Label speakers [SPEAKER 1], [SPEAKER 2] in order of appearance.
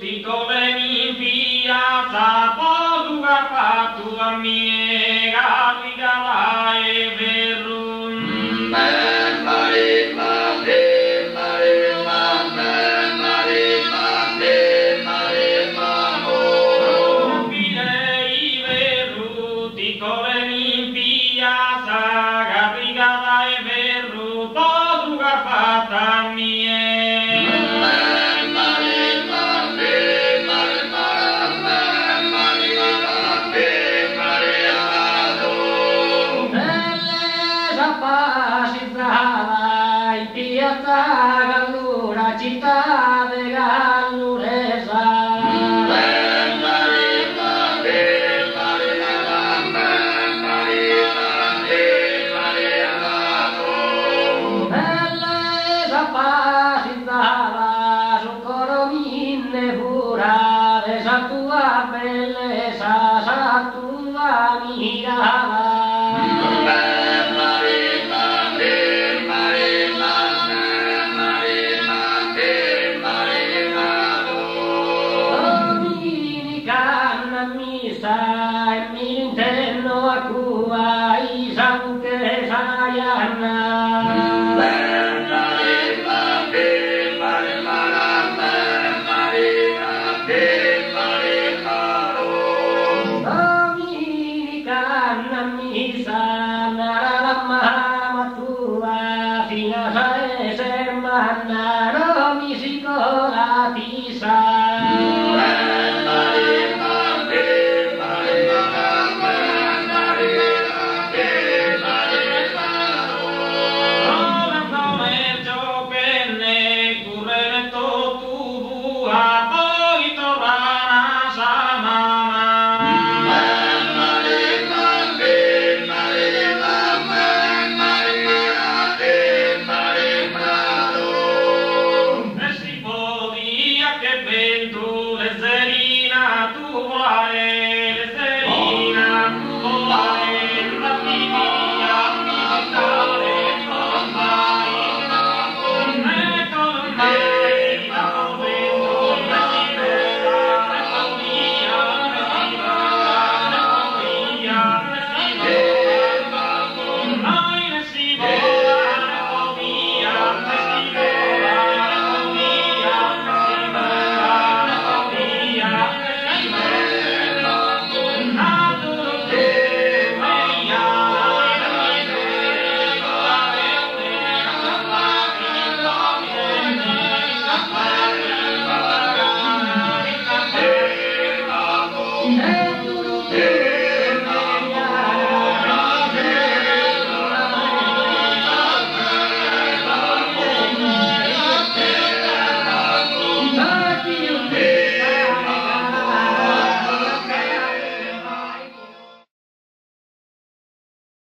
[SPEAKER 1] Ticcolemi in piazza, Portuga fattua miega, Rigala e Verrun. Filei Verru, Ticcolemi in piazza, Rigala e Verru, Portuga fatta miega. Gallura, città de Galluresa. Bellesa passitava su corominne pura, de sa tua bellezza, sa tua mirava.